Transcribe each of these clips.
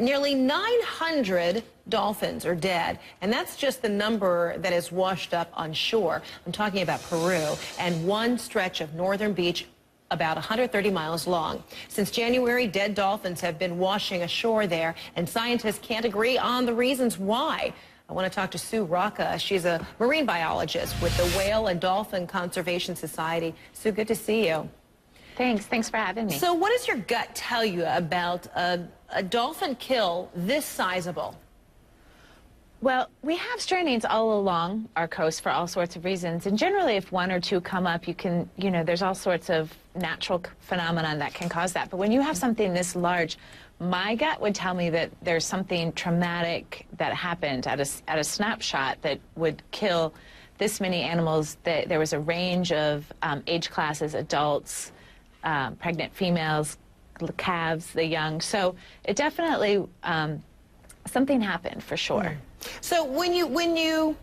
Nearly 900 dolphins are dead, and that's just the number that is washed up on shore. I'm talking about Peru and one stretch of northern beach about 130 miles long. Since January, dead dolphins have been washing ashore there, and scientists can't agree on the reasons why. I want to talk to Sue Rocca. She's a marine biologist with the Whale and Dolphin Conservation Society. Sue, good to see you. Thanks for having me. So what does your gut tell you about a dolphin kill this sizable? Well, we have strainings all along our coast for all sorts of reasons. And generally, if one or two come up, there's all sorts of natural phenomenon that can cause that. But when you have something this large, my gut would tell me that there's something traumatic that happened at a snapshot that would kill this many animals. There was a range of age classes, adults, pregnant females, calves, the young. So it definitely, something happened for sure. So when you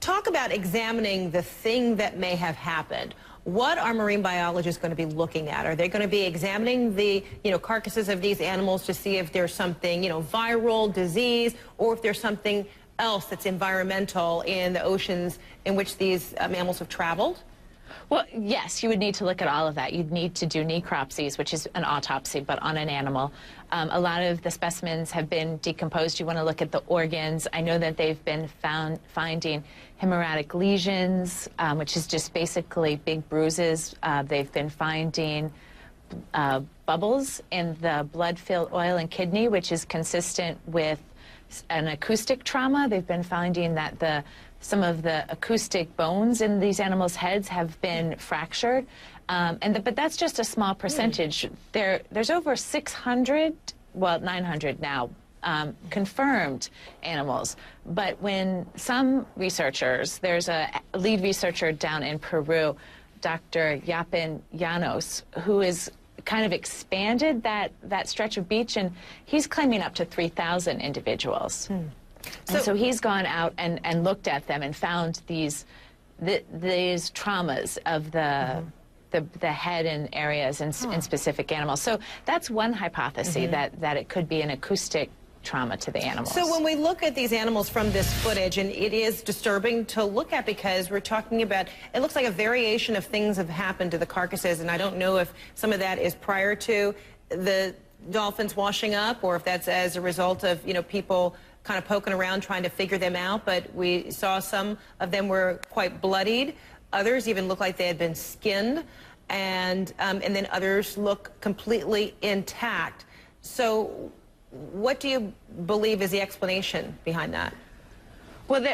talk about examining the thing that may have happened, what are marine biologists going to be looking at? Are they going to be examining the carcasses of these animals to see if there's something viral, disease, or if there's something else that's environmental in the oceans in which these mammals have traveled? Well, yes, you would need to look at all of that. You'd need to do necropsies, which is an autopsy, but on an animal. A lot of the specimens have been decomposed. You want to look at the organs. I know that they've been finding hemorrhagic lesions, which is just basically big bruises. They've been finding bubbles in the blood-filled oil and kidney, which is consistent with an acoustic trauma. They've been finding that some of the acoustic bones in these animals' heads have been fractured, but that's just a small percentage. There's over 600, well, 900 now, confirmed animals. But when some researchers, there's a lead researcher down in Peru, Dr. Yapin Llanos, who is kind of expanded that stretch of beach, and he's claiming up to 3,000 individuals. So he's gone out and looked at them and found these traumas of the head and areas in specific animals. So that's one hypothesis, that it could be an acoustic trauma to the animals. So when we look at these animals from this footage, and it is disturbing to look at because we're talking about, it looks like a variation of things have happened to the carcasses, and I don't know if some of that is prior to the dolphins washing up or if that's as a result of, people kind of poking around trying to figure them out, but we saw some of them were quite bloodied. Others even look like they had been skinned, and then others look completely intact. So what do you believe is the explanation behind that? Well,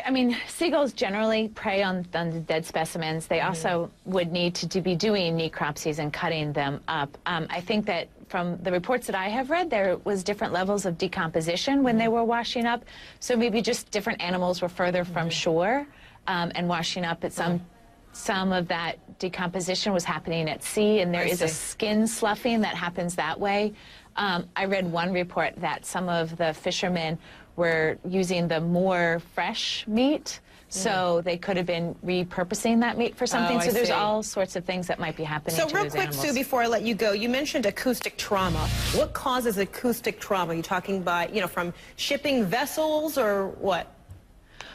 seagulls generally prey on the dead specimens. They also would need to be doing necropsies and cutting them up. I think that from the reports that I have read, there was different levels of decomposition when they were washing up. So maybe just different animals were further from shore and washing up at some of that decomposition was happening at sea, and there is a skin sloughing that happens that way. I read one report that some of the fishermen were using the more fresh meat, so they could have been repurposing that meat for something. So there's all sorts of things that might be happening to those animals. So real quick, Sue, before I let you go, you mentioned acoustic trauma. What causes acoustic trauma? Are you talking about, from shipping vessels or what?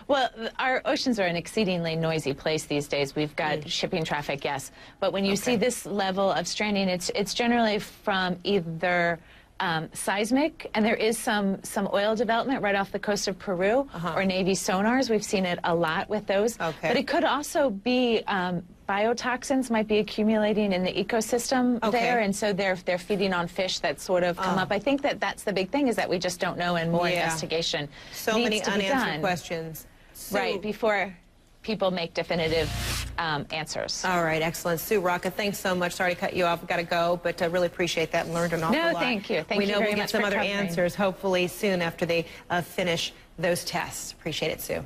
Well, our oceans are an exceedingly noisy place these days. We've got shipping traffic, yes. But when you see this level of straining, it's generally from either seismic, and there is some oil development right off the coast of Peru, or Navy sonars. We've seen it a lot with those. But it could also be biotoxins might be accumulating in the ecosystem there, and so they're feeding on fish that sort of come up. I think that's the big thing, is that we just don't know, and more investigation so needs many to be unanswered done. Questions. Right, before people make definitive answers. All right, excellent. Sue Rocca, thanks so much. Sorry to cut you off. We've got to go, but I really appreciate that and learned an awful lot. No, thank you. Thank you very much. We know we'll get some other covering. answers hopefully soon after they finish those tests. Appreciate it, Sue.